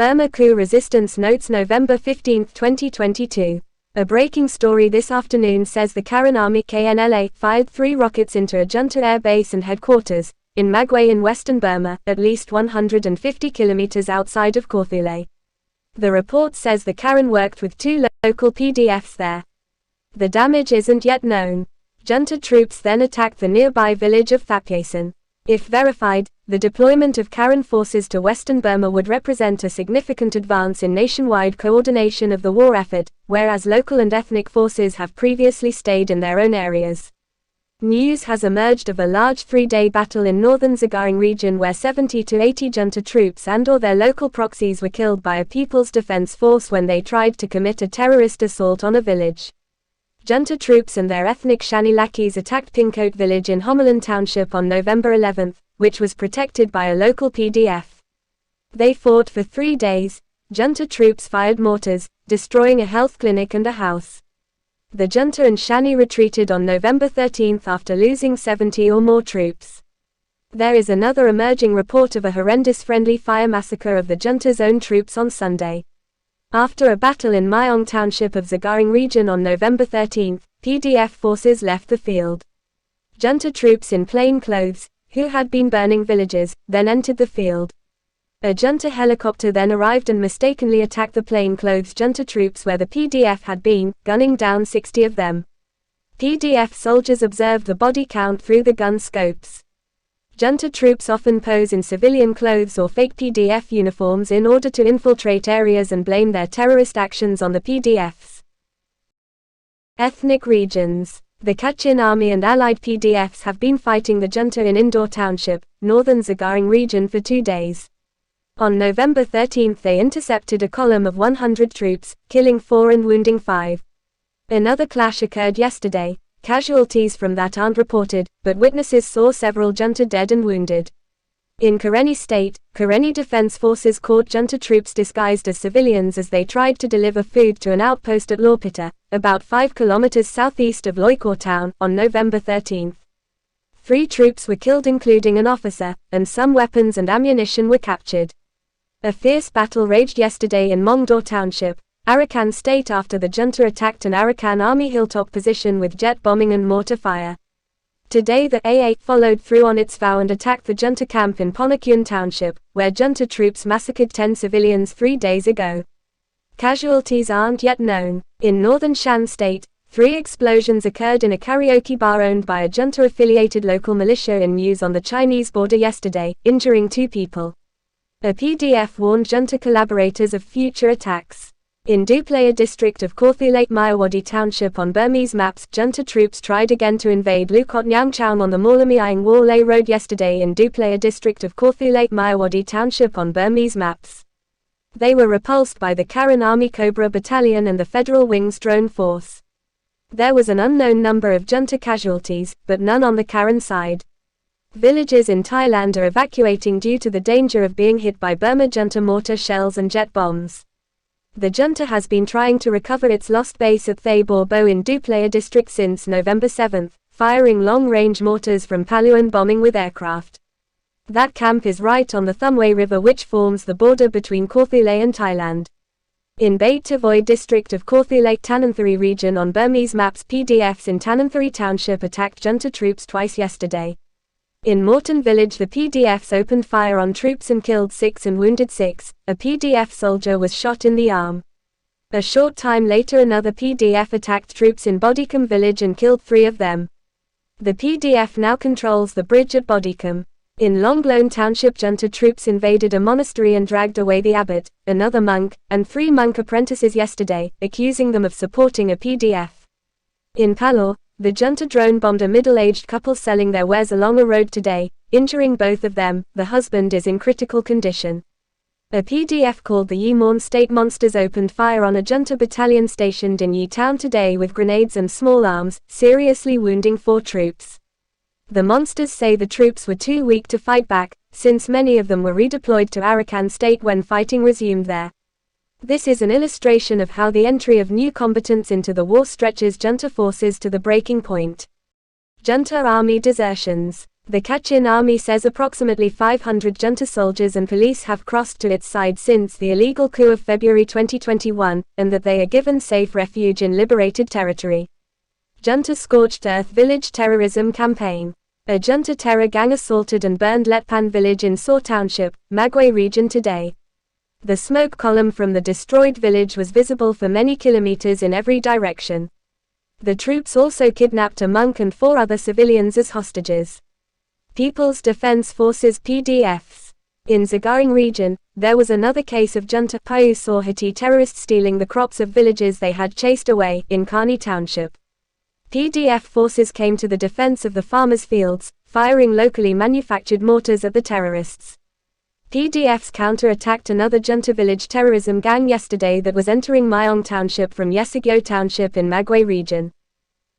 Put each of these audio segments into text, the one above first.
Burma coup resistance notes November 15, 2022. A breaking story this afternoon says the Karen Army KNLA fired 3 rockets into a junta air base and headquarters in Magway in western Burma, at least 150 kilometers outside of Kawthoolei. The report says the Karen worked with 2 local PDFs there. The damage isn't yet known. Junta troops then attacked the nearby village of Thapyesan. If verified, the deployment of Karen forces to western Burma would represent a significant advance in nationwide coordination of the war effort, whereas local and ethnic forces have previously stayed in their own areas. News has emerged of a large 3-day battle in northern Sagaing Region where 70 to 80 junta troops and/or their local proxies were killed by a People's Defense Force when they tried to commit a terrorist assault on a village. Junta troops and their ethnic Shanni lackeys attacked Pinkote village in Hommalin township on November 11, which was protected by a local PDF. They fought for 3 days. Junta troops fired mortars, destroying a health clinic and a house. The junta and Shanni retreated on November 13 after losing 70 or more troops. There is another emerging report of a horrendous friendly fire massacre of the junta's own troops on Sunday. After a battle in Myong township of Sagaing Region on November 13, PDF forces left the field. Junta troops in plain clothes, who had been burning villages, then entered the field. A junta helicopter then arrived and mistakenly attacked the plainclothes junta troops where the PDF had been, gunning down 60 of them. PDF soldiers observed the body count through the gun scopes. Junta troops often pose in civilian clothes or fake PDF uniforms in order to infiltrate areas and blame their terrorist actions on the PDFs. Ethnic regions. The Kachin Army and allied PDFs have been fighting the junta in Indore Township, northern Sagaing Region for 2 days. On November 13 they intercepted a column of 100 troops, killing 4 and wounding 5. Another clash occurred yesterday. Casualties from that aren't reported, but witnesses saw several junta dead and wounded. In Karenni State, Karenni Defense Forces caught junta troops disguised as civilians as they tried to deliver food to an outpost at Lawpita, about 5 kilometers southeast of Loikaw town, on November 13. 3 troops were killed including an officer, and some weapons and ammunition were captured. A fierce battle raged yesterday in Mongdor Township, Arakan State after the junta attacked an Arakan Army hilltop position with jet bombing and mortar fire. Today the AA followed through on its vow and attacked the junta camp in Ponakyun Township, where junta troops massacred 10 civilians 3 days ago. Casualties aren't yet known. In northern Shan State, 3 explosions occurred in a karaoke bar owned by a junta-affiliated local militia in Muse on the Chinese border yesterday, injuring 2 people. A PDF warned junta collaborators of future attacks. In Duplaya district of Kawthoolei Mayawadi Township on Burmese maps, junta troops tried again to invade Lukot Nyangchaung on the Morlamiang Warlay Road yesterday in Duplaya district of Kawthoolei Mayawadi Township on Burmese maps. They were repulsed by the Karen Army Cobra Battalion and the Federal Wings Drone Force. There was an unknown number of junta casualties, but none on the Karen side. Villages in Thailand are evacuating due to the danger of being hit by Burma junta mortar shells and jet bombs. The junta has been trying to recover its lost base at Thabor Bo in Duplaya district since November 7, firing long-range mortars from Paluan bombing with aircraft. That camp is right on the Thumway River which forms the border between Kawthoolei and Thailand. In Bait Tavoy district of Kawthoolei Tananthari region on Burmese maps, PDFs in Tananthari township attacked junta troops twice yesterday. In Morton village the PDFs opened fire on troops and killed 6 and wounded 6, a PDF soldier was shot in the arm. A short time later another PDF attacked troops in Bodicum village and killed 3 of them. The PDF now controls the bridge at Bodicum. In Longlone township junta troops invaded a monastery and dragged away the abbot, another monk, and 3 monk apprentices yesterday, accusing them of supporting a PDF. In Palor, the junta drone bombed a middle-aged couple selling their wares along a road today, injuring both of them. The husband is in critical condition. A PDF called the Yimorn State Monsters opened fire on a junta battalion stationed in Yi Town today with grenades and small arms, seriously wounding 4 troops. The monsters say the troops were too weak to fight back, since many of them were redeployed to Arakan State when fighting resumed there. This is an illustration of how the entry of new combatants into the war stretches junta forces to the breaking point. Junta army desertions. The Kachin army says approximately 500 junta soldiers and police have crossed to its side since the illegal coup of February 2021, and that they are given safe refuge in liberated territory. Junta Scorched Earth Village Terrorism Campaign. A junta terror gang assaulted and burned Letpan village in Saw Township, Magway region today. The smoke column from the destroyed village was visible for many kilometers in every direction. The troops also kidnapped a monk and 4 other civilians as hostages. People's Defense Forces PDFs. In Sagaing Region, there was another case of Junta Sawhati terrorists stealing the crops of villages they had chased away, in Kawthoolei Township. PDF forces came to the defense of the farmers' fields, firing locally manufactured mortars at the terrorists. PDFs counter-attacked another Junta village terrorism gang yesterday that was entering Myong Township from Sagaing Township in Magway region.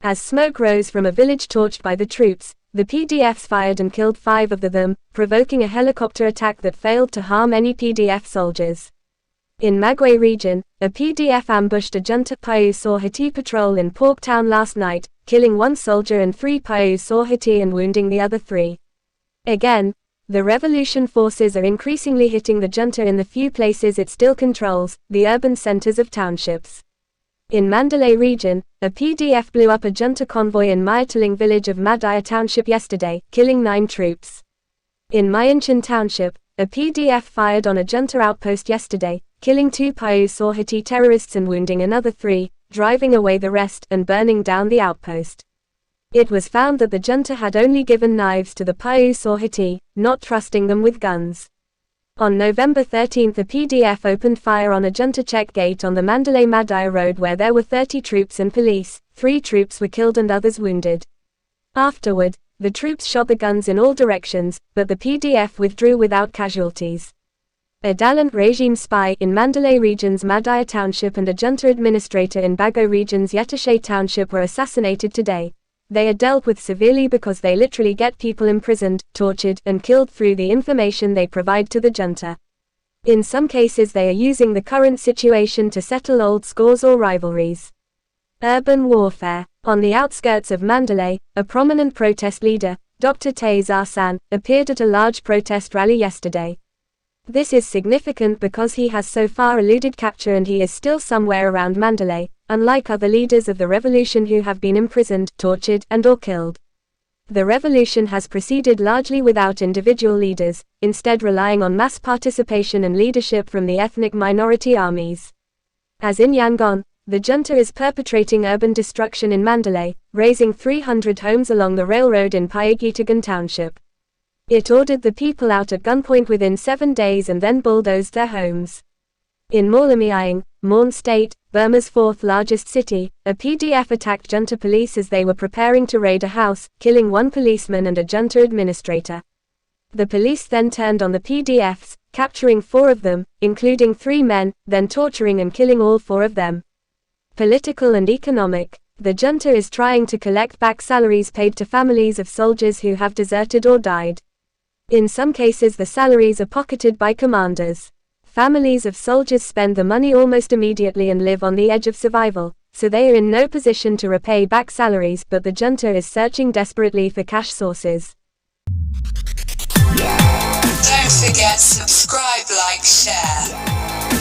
As smoke rose from a village torched by the troops, the PDFs fired and killed 5 of them, provoking a helicopter attack that failed to harm any PDF soldiers. In Magway region, a PDF ambushed a Junta Sawhati patrol in Pork Town last night, killing 1 soldier and 3 Sawhati and wounding the other 3. Again, the revolution forces are increasingly hitting the junta in the few places it still controls, the urban centers of townships. In Mandalay region, a PDF blew up a junta convoy in Myataling village of Madaya Township yesterday, killing 9 troops. In Myanchan Township, a PDF fired on a junta outpost yesterday, killing 2 Sawhati terrorists and wounding another 3, driving away the rest and burning down the outpost. It was found that the junta had only given knives to the Sawhati, not trusting them with guns. On November 13 the PDF opened fire on a junta check gate on the Mandalay-Madaya road where there were 30 troops and police. 3 troops were killed and others wounded. Afterward, the troops shot the guns in all directions, but the PDF withdrew without casualties. A Dalant regime spy in Mandalay region's Madaya Township and a junta administrator in Bago region's Yetashay Township were assassinated today. They are dealt with severely because they literally get people imprisoned, tortured, and killed through the information they provide to the junta. In some cases they are using the current situation to settle old scores or rivalries. Urban warfare. On the outskirts of Mandalay, a prominent protest leader, Dr. Thapyesan, appeared at a large protest rally yesterday. This is significant because he has so far eluded capture and he is still somewhere around Mandalay, unlike other leaders of the revolution who have been imprisoned, tortured, and/or killed. The revolution has proceeded largely without individual leaders, instead relying on mass participation and leadership from the ethnic minority armies. As in Yangon, the junta is perpetrating urban destruction in Mandalay, razing 300 homes along the railroad in Payagitagan Township. It ordered the people out at gunpoint within 7 days and then bulldozed their homes. In Morlamiang, Morn State, Burma's 4th largest city, a PDF attacked junta police as they were preparing to raid a house, killing 1 policeman and a junta administrator. The police then turned on the PDFs, capturing 4 of them, including 3 men, then torturing and killing all 4 of them. Political and economic. The junta is trying to collect back salaries paid to families of soldiers who have deserted or died. In some cases the salaries are pocketed by commanders. Families of soldiers spend the money almost immediately and live on the edge of survival, so they are in no position to repay back salaries, but the junta is searching desperately for cash sources. Don't forget subscribe, like, share.